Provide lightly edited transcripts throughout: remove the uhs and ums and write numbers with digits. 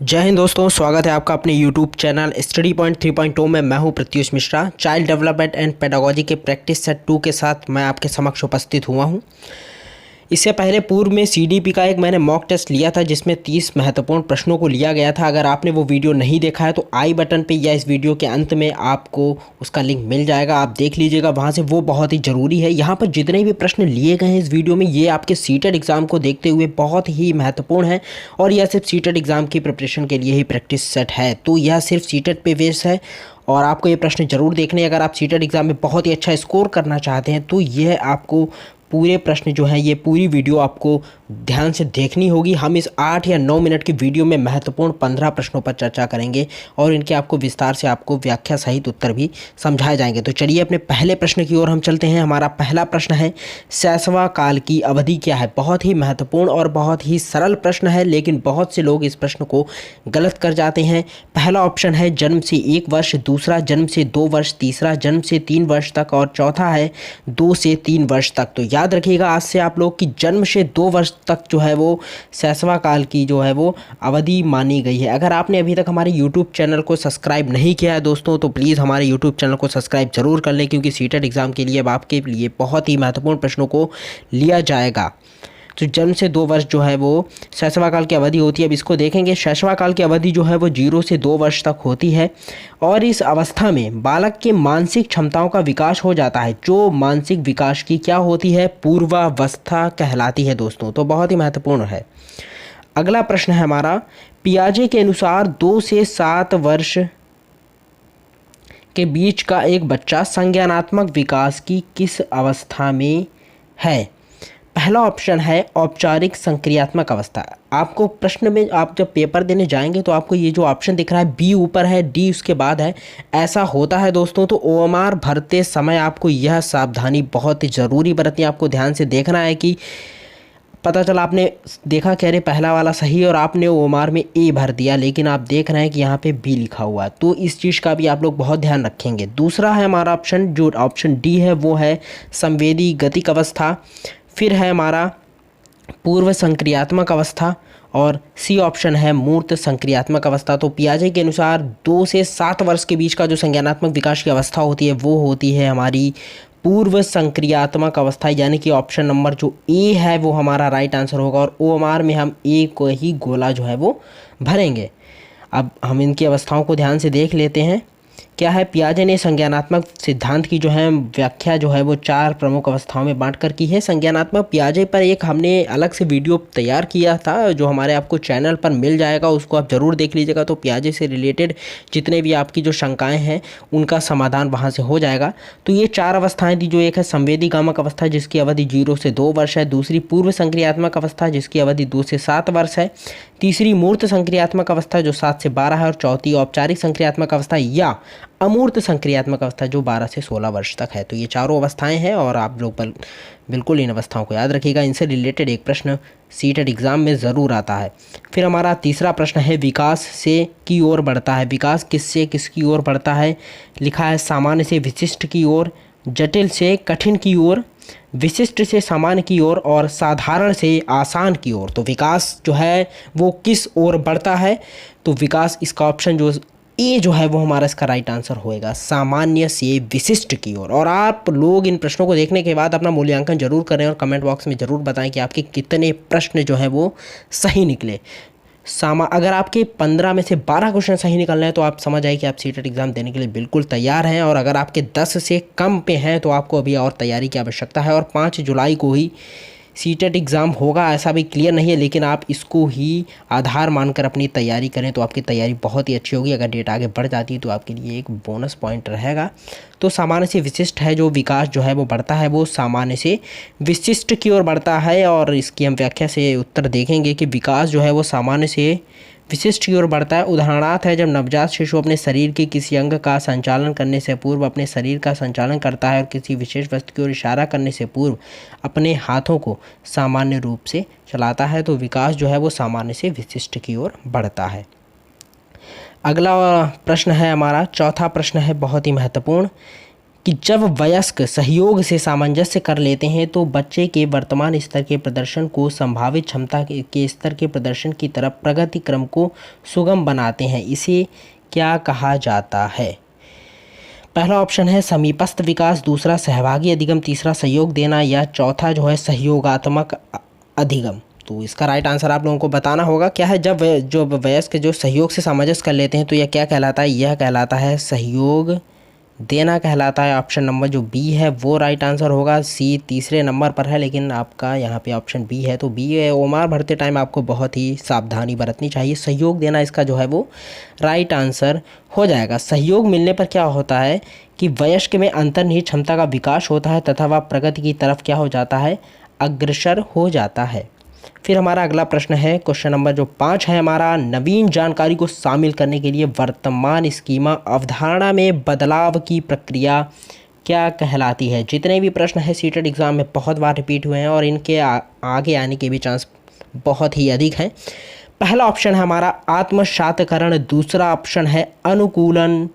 जय हिंद दोस्तों, स्वागत है आपका अपने YouTube चैनल स्टडी पॉइंट 3.0 में। मैं हूं Pratyush Mishra. Child development and pedagogy के प्रैक्टिस सेट 2 के साथ मैं आपके समक्ष उपस्थित हुआ हूं। इससे पहले पूर्व में CDP का एक मैंने मॉक टेस्ट लिया था जिसमें 30 महत्वपूर्ण प्रश्नों को लिया गया था। अगर आपने वो वीडियो नहीं देखा है तो आई बटन पे या इस वीडियो के अंत में आपको उसका लिंक मिल जाएगा, आप देख लीजिएगा वहाँ से। वो बहुत ही ज़रूरी है। यहाँ पर जितने भी प्रश्न लिए गए हैं इस वीडियो में, ये आपके सीटेट एग्ज़ाम को देखते हुए बहुत ही महत्वपूर्ण है और यह सिर्फ सीटेट एग्ज़ाम की प्रिपरेशन के लिए ही प्रैक्टिस सेट है। तो यह सिर्फ सीटेट पे बेस है और आपको ये प्रश्न जरूर देखने हैं। अगर आप सीटेट एग्ज़ाम में बहुत ही अच्छा स्कोर करना चाहते हैं तो यह आपको पूरे प्रश्न जो हैं, ये पूरी वीडियो आपको ध्यान से देखनी होगी। हम इस 8 या 9 मिनट की वीडियो में महत्वपूर्ण 15 प्रश्नों पर चर्चा करेंगे और इनके आपको विस्तार से आपको व्याख्या सहित उत्तर भी समझाए जाएंगे। तो चलिए अपने पहले प्रश्न की ओर हम चलते हैं। हमारा पहला प्रश्न है, शैशवा काल की अवधि क्या है? बहुत ही महत्वपूर्ण और बहुत ही सरल प्रश्न है, लेकिन बहुत से लोग इस प्रश्न को गलत कर जाते हैं। पहला ऑप्शन है जन्म से 1 वर्ष, दूसरा जन्म से 2 वर्ष, तीसरा जन्म से 3 वर्ष तक और चौथा है 2 से 3 वर्ष तक। तो याद रखिएगा आज से आप लोग कि जन्म से 2 वर्ष तक जो है वो शैशवा काल की जो है वो अवधि मानी गई है। अगर आपने अभी तक हमारे YouTube चैनल को सब्सक्राइब नहीं किया है दोस्तों, तो प्लीज़ हमारे YouTube चैनल को सब्सक्राइब जरूर कर लें, क्योंकि सीटेट एग्ज़ाम के लिए अब आपके लिए बहुत ही महत्वपूर्ण प्रश्नों को लिया जाएगा। तो जन्म से 2 वर्ष जो है वो शैशवा काल की अवधि होती है। अब इसको देखेंगे। शैशवा काल की अवधि जो है वो 0 से 2 वर्ष तक होती है और इस अवस्था में बालक के मानसिक क्षमताओं का विकास हो जाता है, जो मानसिक विकास की क्या होती है? पूर्वावस्था कहलाती है दोस्तों। तो बहुत ही महत्वपूर्ण है। अगला प्रश्न है हमारा, पियाजे के अनुसार 2 से 7 वर्ष के बीच का एक बच्चा संज्ञानात्मक विकास की किस अवस्था में है? पहला ऑप्शन है औपचारिक संक्रियात्मक अवस्था। आपको प्रश्न में आप जब पेपर देने जाएंगे तो आपको ये जो ऑप्शन दिख रहा है, बी ऊपर है, डी उसके बाद है, ऐसा होता है दोस्तों। तो OMR भरते समय आपको यह सावधानी बहुत ही ज़रूरी बरतनी है। आपको ध्यान से देखना है कि पता चला आपने देखा कह रहे पहला वाला सही और आपने OMR में ए भर दिया, लेकिन आप देख रहे हैं कि यहाँ पे बी लिखा हुआ है। तो इस चीज़ का भी आप लोग बहुत ध्यान रखेंगे। दूसरा है हमारा ऑप्शन, जो ऑप्शन डी है वो है संवेदी गतिक अवस्था। फिर है हमारा पूर्व संक्रियात्मक अवस्था और सी ऑप्शन है मूर्त संक्रियात्मक अवस्था। तो पियाजे के अनुसार 2 से 7 वर्ष के बीच का जो संज्ञानात्मक विकास की अवस्था होती है वो होती है हमारी पूर्व संक्रियात्मक अवस्था, यानी कि ऑप्शन नंबर जो ए है वो हमारा राइट आंसर होगा और OMR में हम ए को ही गोला जो है वो भरेंगे। अब हम इनकी अवस्थाओं को ध्यान से देख लेते हैं। क्या है, पियाजे ने संज्ञानात्मक सिद्धांत की जो है व्याख्या जो है वो 4 प्रमुख अवस्थाओं में बांटकर की है। संज्ञानात्मक पियाजे पर एक हमने अलग से वीडियो तैयार किया था जो हमारे आपको चैनल पर मिल जाएगा, उसको आप ज़रूर देख लीजिएगा। तो पियाजे से रिलेटेड जितने भी आपकी जो शंकाएं हैं उनका समाधान वहाँ से हो जाएगा। तो ये 4 अवस्थाएँ थी, जो एक है संवेदी गामक अवस्था जिसकी अवधि 0 से 2 वर्ष है, दूसरी पूर्व संक्रियात्मक अवस्था जिसकी अवधि 2 से 7 वर्ष है, तीसरी मूर्त संक्रियात्मक अवस्था जो 7 से 12 है और चौथी औपचारिक संक्रियात्मक अवस्था या अमूर्त संक्रियात्मक अवस्था जो 12 से 16 वर्ष तक है। तो ये चारों अवस्थाएं हैं और आप लोग बिल्कुल इन अवस्थाओं को याद रखिएगा। इनसे रिलेटेड एक प्रश्न सीटेट एग्ज़ाम में ज़रूर आता है। फिर हमारा तीसरा प्रश्न है, विकास से की ओर बढ़ता है। विकास किससे किसकी ओर बढ़ता है? लिखा है सामान्य से विशिष्ट की ओर, जटिल से कठिन की ओर, विशिष्ट से सामान्य की ओर और साधारण से आसान की ओर। तो विकास जो है वो किस ओर बढ़ता है? तो विकास, इसका ऑप्शन जो ए जो है वो हमारा इसका राइट आंसर होएगा, सामान्य से विशिष्ट की ओर। और आप लोग इन प्रश्नों को देखने के बाद अपना मूल्यांकन जरूर करें और कमेंट बॉक्स में ज़रूर बताएं कि आपके कितने प्रश्न जो है वो सही निकले। अगर आपके 15 में से 12 क्वेश्चन सही निकल रहे हैं तो आप समझ आए कि आप सीटेट एग्ज़ाम देने के लिए बिल्कुल तैयार हैं। और अगर आपके 10 से कम पे हैं तो आपको अभी और तैयारी की आवश्यकता है। और 5 जुलाई को ही सीटेट एग्ज़ाम होगा, ऐसा भी क्लियर नहीं है, लेकिन आप इसको ही आधार मानकर अपनी तैयारी करें तो आपकी तैयारी बहुत ही अच्छी होगी। अगर डेट आगे बढ़ जाती है तो आपके लिए एक बोनस पॉइंट रहेगा। तो सामान्य से विशिष्ट है, जो विकास जो है वो बढ़ता है वो सामान्य से विशिष्ट की ओर बढ़ता है। और इसकी हम व्याख्या से उत्तर देखेंगे कि विकास जो है वो सामान्य से विशिष्ट की ओर बढ़ता है। उदाहरणार्थ है, जब नवजात शिशु अपने शरीर के किसी अंग का संचालन करने से पूर्व अपने शरीर का संचालन करता है और किसी विशेष वस्तु की ओर इशारा करने से पूर्व अपने हाथों को सामान्य रूप से चलाता है। तो विकास जो है वो सामान्य से विशिष्ट की ओर बढ़ता है। अगला प्रश्न है हमारा, चौथा प्रश्न है बहुत ही महत्वपूर्ण, कि जब वयस्क सहयोग से सामंजस्य कर लेते हैं तो बच्चे के वर्तमान स्तर के प्रदर्शन को संभावित क्षमता के स्तर के प्रदर्शन की तरफ प्रगति क्रम को सुगम बनाते हैं। इसे क्या कहा जाता है? पहला ऑप्शन है समीपस्थ विकास, दूसरा सहभागी अधिगम, तीसरा सहयोग देना, या चौथा जो है सहयोगात्मक अधिगम। तो इसका राइट आंसर आप लोगों को बताना होगा। क्या है? जब जो वयस्क जो सहयोग से सामंजस्य कर लेते हैं तो यह क्या कहलाता है? यह कहलाता है सहयोग देना कहलाता है। ऑप्शन नंबर जो बी है वो राइट आंसर होगा। सी तीसरे नंबर पर है, लेकिन आपका यहाँ पे ऑप्शन बी है। तो बी है, ओमार भरते टाइम आपको बहुत ही सावधानी बरतनी चाहिए। सहयोग देना इसका जो है वो राइट आंसर हो जाएगा। सहयोग मिलने पर क्या होता है कि वयस्क में अंतर्निहित क्षमता का विकास होता है तथा वह प्रगति की तरफ क्या हो जाता है? अग्रसर हो जाता है। फिर हमारा अगला प्रश्न है, क्वेश्चन नंबर जो 5 है हमारा, नवीन जानकारी को शामिल करने के लिए वर्तमान स्कीमा अवधारणा में बदलाव की प्रक्रिया क्या कहलाती है? जितने भी प्रश्न है सीटेट एग्ज़ाम में बहुत बार रिपीट हुए हैं और इनके आगे आने के भी चांस बहुत ही अधिक हैं। पहला ऑप्शन है हमारा आत्मसातकरण, दूसरा ऑप्शन है अनुकूलन,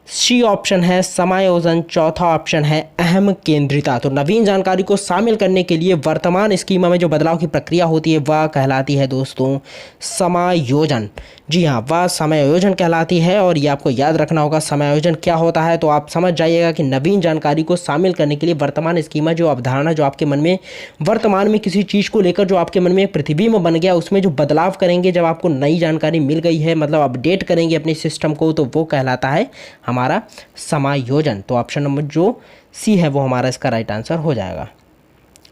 सी ऑप्शन है समायोजन, चौथा ऑप्शन है अहम केंद्रिता। तो नवीन जानकारी को शामिल करने के लिए वर्तमान स्कीमा में जो बदलाव की प्रक्रिया होती है वह कहलाती है दोस्तों समायोजन। जी हाँ, वह समायोजन कहलाती है। और ये आपको याद रखना होगा समायोजन क्या होता है। तो आप समझ जाइएगा कि नवीन जानकारी को शामिल करने के लिए वर्तमान स्कीमा जो अवधारणा जो आपके मन में वर्तमान में किसी चीज़ को लेकर जो आपके मन में एक प्रतिबिंब बन गया, उसमें जो बदलाव करेंगे जब आपको नई जानकारी मिल गई है, मतलब अपडेट करेंगे अपने सिस्टम को, तो वो कहलाता है हमारा समायोजन। तो ऑप्शन नंबर जो सी है वो हमारा इसका राइट आंसर हो जाएगा।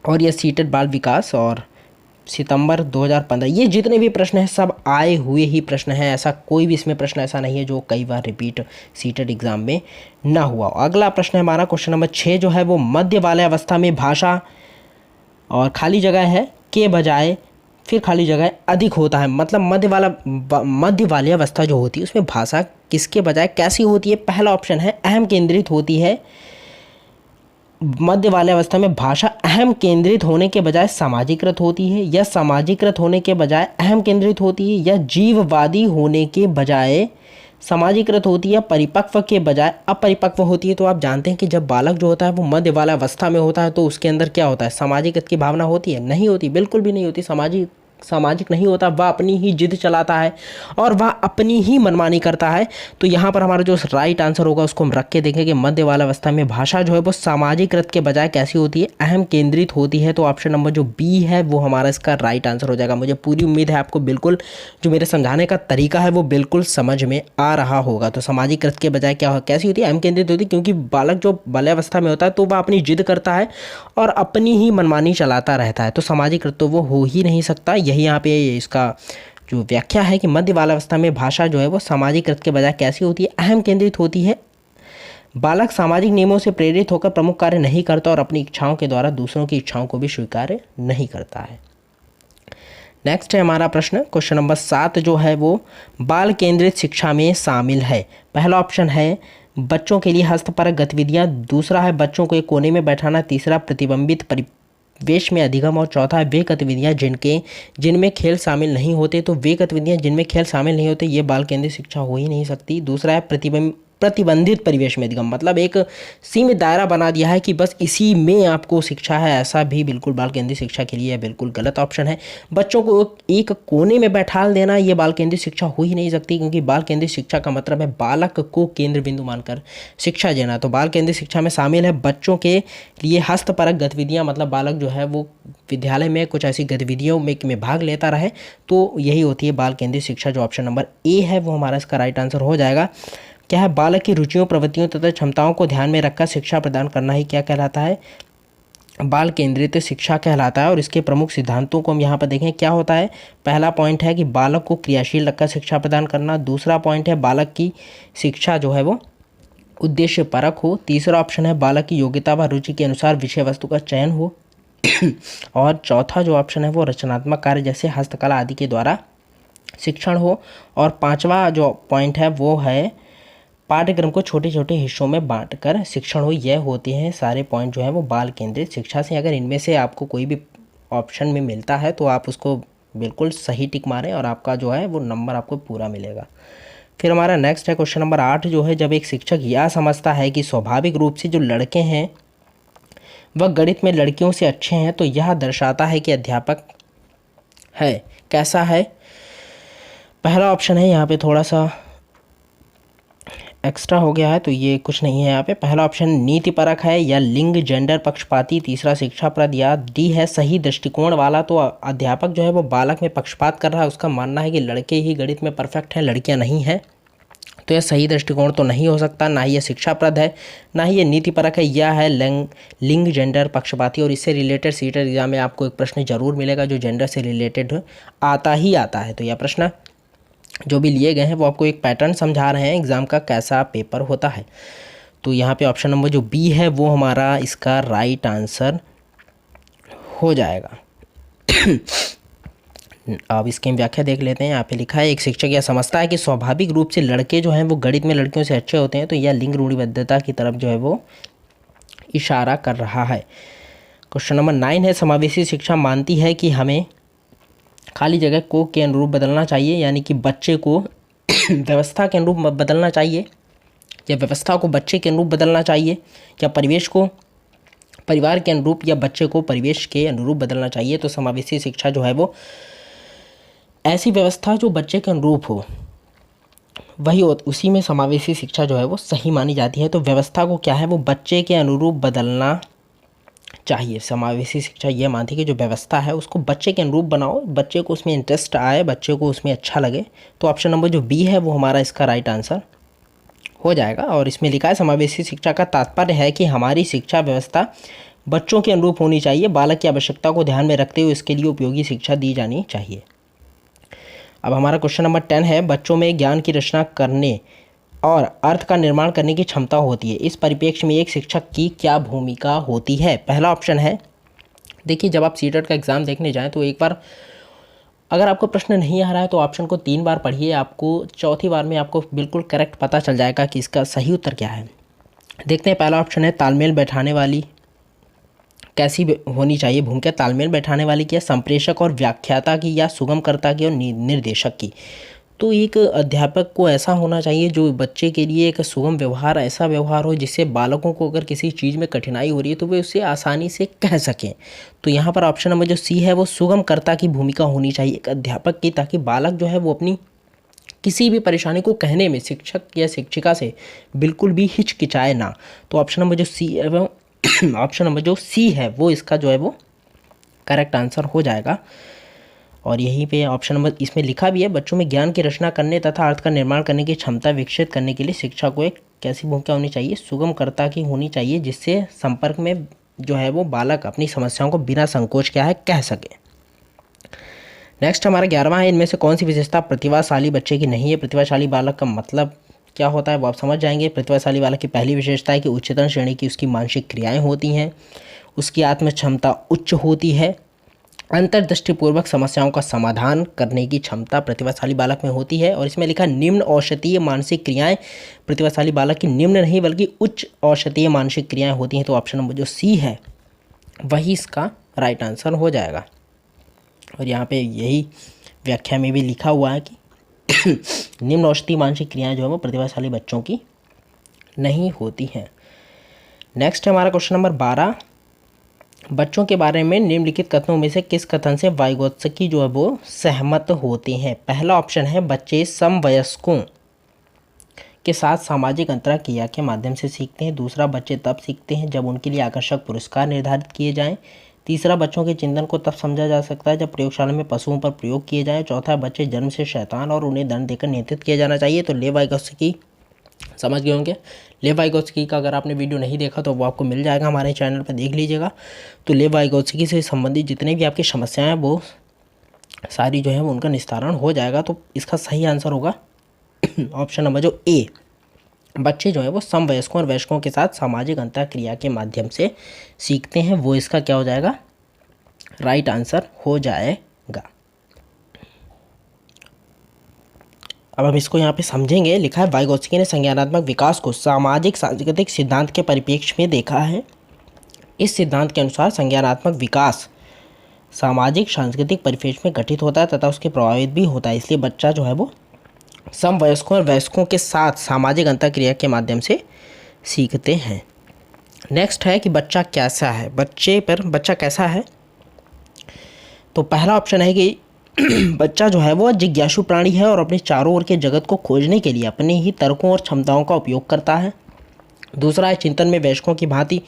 और ये सीटेट बाल विकास और सितंबर 2015, ये जितने भी प्रश्न हैं सब आए हुए ही प्रश्न हैं। ऐसा कोई भी इसमें प्रश्न ऐसा नहीं है जो कई बार रिपीट सीटेट एग्ज़ाम में ना हुआ। अगला प्रश्न है हमारा क्वेश्चन नंबर 6 जो है वो मध्य वाले अवस्था में भाषा और खाली जगह है के बजाय फिर खाली जगह अधिक होता है। मतलब मध्य वाली अवस्था जो होती है उसमें भाषा किसके बजाय कैसी होती है? पहला ऑप्शन है अहम केंद्रित होती है। मध्य वाले अवस्था में भाषा अहम केंद्रित होने के बजाय सामाजिकृत होती है, या सामाजिकृत होने के बजाय अहम केंद्रित होती है, या जीववादी होने के बजाय सामाजिकृत होती है, परिपक्व के बजाय अपरिपक्व होती है। तो आप जानते हैं कि जब बालक जो होता है वो मध्य वाला अवस्था में होता है तो उसके अंदर क्या होता है? सामाजिकता की भावना होती है? नहीं होती, बिल्कुल भी नहीं होती। सामाजिक नहीं होता, वह अपनी ही जिद चलाता है और वह अपनी ही मनमानी करता है। तो यहाँ पर हमारा जो राइट आंसर होगा उसको हम रख के देखेंगे। मध्य वाला अवस्था में भाषा जो है वो सामाजिकृत के बजाय कैसी होती है? अहम केंद्रित होती है। तो ऑप्शन नंबर जो बी है वो हमारा इसका राइट आंसर हो जाएगा। मुझे पूरी उम्मीद है आपको बिल्कुल जो मेरे समझाने का तरीका है वो बिल्कुल समझ में आ रहा होगा। तो सामाजिकृत के बजाय क्या कैसी होती है? अहम केंद्रित होती है, क्योंकि बालक जो बाल्यावस्था में होता है तो वह अपनी जिद करता है और अपनी ही मनमानी चलाता रहता है। तो सामाजिकृत तो वो हो ही नहीं सकता। यही यहाँ पे इसका जो व्याख्या है कि मध्य बाल्यावस्था में भाषा जो है वो सामाजिकृत के बजाय कैसी होती है? अहम केंद्रित होती है। बालक सामाजिक नियमों से प्रेरित होकर प्रमुख कार्य नहीं करता और अपनी इच्छाओं के द्वारा दूसरों की इच्छाओं को भी स्वीकार नहीं करता है। नेक्स्ट है हमारा प्रश्न क्वेश्चन नंबर 7 जो है वो बाल केंद्रित शिक्षा में शामिल है। पहला ऑप्शन है बच्चों के लिए हस्तपरक गतिविधियां, दूसरा है बच्चों को एक कोने में बैठाना, तीसरा प्रतिबिंबित परिवेश में अधिगम, और चौथा है वे गतिविधियां जिनमें खेल शामिल नहीं होते। तो वे गतिविधियां जिनमें खेल शामिल नहीं होते ये बाल केंद्रित शिक्षा हो ही नहीं सकती। दूसरा है प्रतिबंधित परिवेश में अधिगम, मतलब एक सीमित दायरा बना दिया है कि बस इसी में आपको शिक्षा है, ऐसा भी बिल्कुल बाल केंद्रित शिक्षा के लिए बिल्कुल गलत ऑप्शन है। बच्चों को एक कोने में बैठाल देना ये बाल केंद्रित शिक्षा हो ही नहीं सकती, क्योंकि बाल केंद्रित शिक्षा का मतलब है बालक को केंद्र बिंदु मानकर शिक्षा देना। तो बाल केंद्रित शिक्षा में शामिल है बच्चों के लिए हस्तपरक गतिविधियाँ, मतलब बालक जो है वो विद्यालय में कुछ ऐसी गतिविधियों में भाग लेता रहे, तो यही होती है बाल केंद्रित शिक्षा। जो ऑप्शन नंबर ए है वो हमारा इसका राइट आंसर हो जाएगा। क्या है? बालक की रुचियों, प्रवृत्तियों तथा क्षमताओं को ध्यान में रखकर शिक्षा प्रदान करना ही क्या कहलाता है? बाल केंद्रित शिक्षा कहलाता है। और इसके प्रमुख सिद्धांतों को हम यहाँ पर देखें क्या होता है। पहला पॉइंट है कि बालक को क्रियाशील रखकर शिक्षा प्रदान करना, दूसरा पॉइंट है बालक की शिक्षा जो है वो उद्देश्य परक हो, तीसरा ऑप्शन है बालक की योग्यता व रुचि के अनुसार विषय वस्तु का चयन हो, और चौथा जो ऑप्शन है वो रचनात्मक कार्य जैसे हस्तकला आदि के द्वारा शिक्षण हो, और पांचवा जो पॉइंट है वो है पाठ्यक्रम को छोटे छोटे हिस्सों में बांटकर शिक्षण हो। यह होते हैं सारे पॉइंट जो है वो बाल केंद्रित शिक्षा से। अगर इनमें से आपको कोई भी ऑप्शन में मिलता है तो आप उसको बिल्कुल सही टिक मारें और आपका जो है वो नंबर आपको पूरा मिलेगा। फिर हमारा नेक्स्ट है क्वेश्चन नंबर 8 जो है, जब एक शिक्षक यह समझता है कि स्वाभाविक रूप से जो लड़के हैं वह गणित में लड़कियों से अच्छे हैं, तो यह दर्शाता है कि अध्यापक है कैसा है। पहला ऑप्शन है, यहाँ पे थोड़ा सा एक्स्ट्रा हो गया है तो ये कुछ नहीं है यहाँ पे। पहला ऑप्शन नीतिपरक है या लिंग जेंडर पक्षपाती, तीसरा शिक्षाप्रद, या डी है सही दृष्टिकोण वाला। तो अध्यापक जो है वो बालक में पक्षपात कर रहा है, उसका मानना है कि लड़के ही गणित में परफेक्ट हैं, लड़कियां नहीं हैं। तो यह सही दृष्टिकोण तो नहीं हो सकता, ना ही यह शिक्षाप्रद है, ना ही ये नीतिपरक है, यह है लिंग जेंडर पक्षपाती। और इससे रिलेटेड सीटेट एग्जाम में आपको एक प्रश्न जरूर मिलेगा जो जेंडर से रिलेटेड आता है। तो यह प्रश्न जो भी लिए गए हैं वो आपको एक पैटर्न समझा रहे हैं एग्ज़ाम का कैसा पेपर होता है। तो यहाँ पे ऑप्शन नंबर जो बी है वो हमारा इसका राइट आंसर हो जाएगा। अब इसकी व्याख्या देख लेते हैं। यहाँ पे लिखा है, एक शिक्षक यह समझता है कि स्वाभाविक रूप से लड़के जो हैं वो गणित में लड़कियों से अच्छे होते हैं, तो यह लिंग रूढ़िबद्धता की तरफ जो है वो इशारा कर रहा है। क्वेश्चन नंबर 9 है, समावेशी शिक्षा मानती है कि हमें खाली जगह को के अनुरूप बदलना चाहिए, यानी कि बच्चे को व्यवस्था के अनुरूप बदलना चाहिए, या व्यवस्था को बच्चे के अनुरूप बदलना चाहिए, या परिवेश को परिवार के अनुरूप, या बच्चे को परिवेश के अनुरूप बदलना चाहिए। तो समावेशी शिक्षा जो है वो ऐसी व्यवस्था जो बच्चे के अनुरूप हो वही उसी में समावेशी शिक्षा जो है वो सही मानी जाती है। तो व्यवस्था को क्या है वो बच्चे के अनुरूप बदलना चाहिए। समावेशी शिक्षा ये मानती है कि जो व्यवस्था है उसको बच्चे के अनुरूप बनाओ, बच्चे को उसमें इंटरेस्ट आए, बच्चे को उसमें अच्छा लगे। तो ऑप्शन नंबर जो बी है वो हमारा इसका राइट आंसर हो जाएगा। और इसमें लिखा है, समावेशी शिक्षा का तात्पर्य है कि हमारी शिक्षा व्यवस्था बच्चों के अनुरूप होनी चाहिए, बालक की आवश्यकता को ध्यान में रखते हुए इसके लिए उपयोगी शिक्षा दी जानी चाहिए। अब हमारा क्वेश्चन नंबर 10 है, बच्चों में ज्ञान की रचना करने और अर्थ का निर्माण करने की क्षमता होती है, इस परिप्रेक्ष्य में एक शिक्षक की क्या भूमिका होती है। पहला ऑप्शन है, देखिए जब आप सीटेट का एग्ज़ाम देखने जाएं तो एक बार अगर आपको प्रश्न नहीं आ रहा है तो ऑप्शन को 3 बार पढ़िए, आपको चौथी बार में आपको बिल्कुल करेक्ट पता चल जाएगा कि इसका सही उत्तर क्या है। देखते हैं, पहला ऑप्शन है, तालमेल बैठाने वाली कैसी होनी चाहिए भूमिका। तालमेल बैठाने वाली की, संप्रेषक और व्याख्याता की, या सुगमकर्ता की और निर्देशक की। तो एक अध्यापक को ऐसा होना चाहिए जो बच्चे के लिए एक सुगम व्यवहार, ऐसा व्यवहार हो जिससे बालकों को अगर किसी चीज़ में कठिनाई हो रही है तो वे उसे आसानी से कह सकें। तो यहाँ पर ऑप्शन नंबर जो सी है वो सुगमकर्ता की भूमिका होनी चाहिए एक अध्यापक की, ताकि बालक जो है वो अपनी किसी भी परेशानी को कहने में शिक्षक या शिक्षिका से बिल्कुल भी हिचकिचाए ना। तो ऑप्शन नंबर जो सी है वो ऑप्शन नंबर जो सी है वो इसका जो है वो करेक्ट आंसर हो जाएगा। और यहीं पे ऑप्शन नंबर इसमें लिखा भी है, बच्चों में ज्ञान की रचना करने तथा अर्थ का निर्माण करने की क्षमता विकसित करने के लिए शिक्षा को एक कैसी भूमिका होनी चाहिए, सुगमकर्ता की होनी चाहिए, जिससे संपर्क में जो है वो बालक अपनी समस्याओं को बिना संकोच क्या है कह सके। नेक्स्ट हमारा 11वां है, इनमें से कौन सी विशेषता प्रतिभाशाली बच्चे की नहीं है। प्रतिभाशाली बालक का मतलब क्या होता है वो आप समझ जाएंगे। प्रतिभाशाली बालक की पहली विशेषता है कि उच्चतम श्रेणी की उसकी मानसिक क्रियाएं होती हैं, उसकी आत्म क्षमता उच्च होती है, अंतर्दृष्टिपूर्वक समस्याओं का समाधान करने की क्षमता प्रतिभाशाली बालक में होती है। और इसमें लिखा निम्न औषधीय मानसिक क्रियाएं प्रतिभाशाली बालक की निम्न नहीं बल्कि उच्च औषधीय मानसिक क्रियाएं होती हैं। तो ऑप्शन नंबर जो सी है वही इसका राइट आंसर हो जाएगा। और यहाँ पे यही व्याख्या में भी लिखा हुआ है कि निम्न औषधीय मानसिक क्रियाएं जो है वो प्रतिभाशाली बच्चों की नहीं होती हैं। नेक्स्ट है हमारा क्वेश्चन नंबर 12, बच्चों के बारे में निम्नलिखित कथनों में से किस कथन से वाइगोत्स्की जो है वो सहमत होते हैं। पहला ऑप्शन है, बच्चे समवयस्कों के साथ सामाजिक अंतरक्रिया के माध्यम से सीखते हैं। दूसरा, बच्चे तब सीखते हैं जब उनके लिए आकर्षक पुरस्कार निर्धारित किए जाएं। तीसरा, बच्चों के चिंतन को तब समझा जा सकता है जब प्रयोगशाला में पशुओं पर प्रयोग किए जाएं। चौथा, बच्चे जन्म से शैतान और उन्हें दंड देकर नियंत्रित किया जाना चाहिए। तो लेव वाइगोत्स्की समझ गए होंगे। लेव वाइगोत्स्की का अगर आपने वीडियो नहीं देखा तो वो आपको मिल जाएगा, हमारे चैनल पर देख लीजिएगा। तो लेव वाइगोत्स्की से संबंधित जितने भी आपकी समस्याएं हैं वो सारी जो है वो उनका निस्तारण हो जाएगा। तो इसका सही आंसर होगा ऑप्शन नंबर जो ए, बच्चे जो है वो समवयस्कों और वयस्कों के साथ सामाजिक अंतरक्रिया के माध्यम से सीखते हैं, वो इसका क्या हो जाएगा राइट आंसर हो जाएगा। अब हम इसको यहाँ पे समझेंगे। लिखा है, वाइगोत्स्की ने संज्ञानात्मक विकास को सामाजिक सांस्कृतिक सिद्धांत के परिप्रेक्ष्य में देखा है। इस सिद्धांत के अनुसार संज्ञानात्मक विकास सामाजिक सांस्कृतिक परिप्रेक्ष्य में गठित होता है तथा उसके प्रभावित भी होता है। इसलिए बच्चा जो है वो समवयस्कों और वयस्कों के साथ सामाजिक अंतःक्रिया के माध्यम से सीखते हैं। नेक्स्ट है कि बच्चा कैसा है, बच्चा कैसा है। तो पहला ऑप्शन है कि बच्चा जो है वो जिज्ञासु प्राणी है और अपने चारों ओर के जगत को खोजने के लिए अपने ही तर्कों और क्षमताओं का उपयोग करता है। दूसरा है चिंतन में वयस्कों की भांति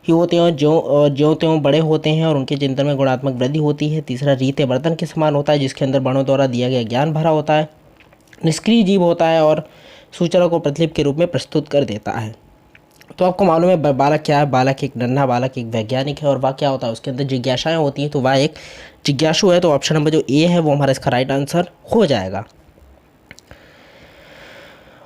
ही होते हैं और ज्यों त्यों बड़े होते हैं और उनके चिंतन में गुणात्मक वृद्धि होती है। तीसरा रीते बर्तन के समान होता है जिसके अंदर बड़ों द्वारा दिया गया ज्ञान भरा होता है। निष्क्रिय जीव होता है और सूचना को प्रतिलिपि के रूप में प्रस्तुत कर देता है। तो आपको मालूम है बालक क्या है, बालक एक नन्हा बालक एक वैज्ञानिक है और वह क्या होता है, उसके अंदर जिज्ञासाएं होती हैं, तो वह एक जिज्ञासु है। तो ऑप्शन नंबर जो ए है वो हमारा इसका राइट आंसर हो जाएगा।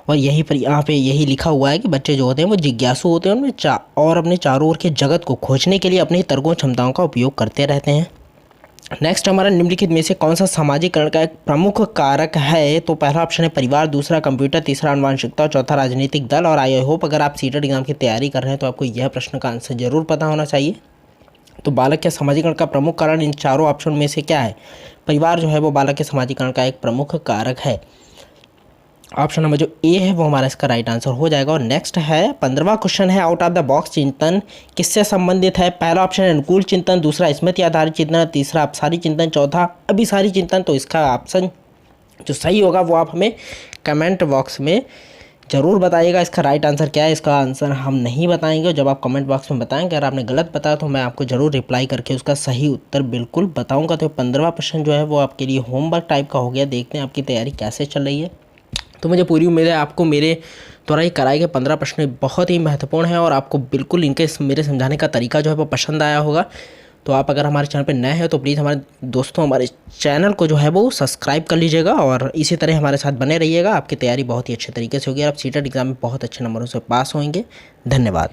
और यहीं पर यहाँ पे यही लिखा हुआ है कि बच्चे जो होते हैं वो जिज्ञासु होते हैं और अपने चारों ओर के जगत को खोजने के लिए अपनी तर्कों क्षमताओं का उपयोग करते रहते हैं। नेक्स्ट हमारा निम्नलिखित में से कौन सा सामाजिकरण का एक प्रमुख कारक है। तो पहला ऑप्शन है परिवार, दूसरा कंप्यूटर, तीसरा आनुवंशिकता, चौथा राजनीतिक दल। और आई होप अगर आप सीटेट एग्जाम की तैयारी कर रहे हैं तो आपको यह प्रश्न का आंसर जरूर पता होना चाहिए। तो बालक के सामाजिकरण का प्रमुख कारण इन चारों ऑप्शन में से क्या है। परिवार जो है वो बालक के सामाजिकरण का एक प्रमुख कारक है। ऑप्शन नंबर जो ए है वो हमारा इसका राइट आंसर हो जाएगा। और नेक्स्ट है 15वां क्वेश्चन है आउट ऑफ द बॉक्स चिंतन किससे संबंधित है। पहला ऑप्शन है अनुकूल चिंतन, दूसरा स्मृति आधारित चिंतन, तीसरा अपसारी चिंतन, चौथा अभिसारी चिंतन। तो इसका ऑप्शन जो सही होगा वो आप हमें कमेंट बॉक्स में ज़रूर बताइएगा। इसका राइट आंसर क्या है, इसका आंसर हम नहीं बताएंगे। जब आप कमेंट बॉक्स में बताएंगे अगर आपने गलत बताया तो मैं आपको ज़रूर रिप्लाई करके उसका सही उत्तर बिल्कुल बताऊंगा। तो 15वां प्रश्न जो है वो आपके लिए होमवर्क टाइप का हो गया। देखते हैं आपकी तैयारी कैसे चल रही है। तो मुझे पूरी उम्मीद है आपको मेरे द्वारा ये कराए गए 15 प्रश्न बहुत ही महत्वपूर्ण हैं और आपको बिल्कुल इनके मेरे समझाने का तरीका जो है वो पसंद आया होगा। तो आप अगर हमारे चैनल पर नए हैं तो प्लीज़ हमारे दोस्तों हमारे चैनल को जो है वो सब्सक्राइब कर लीजिएगा और इसी तरह हमारे साथ बने रहिएगा। आपकी तैयारी बहुत ही अच्छे तरीके से होगी और आप सीटेट एग्जाम में बहुत अच्छे नंबरों से पास होंगे। धन्यवाद।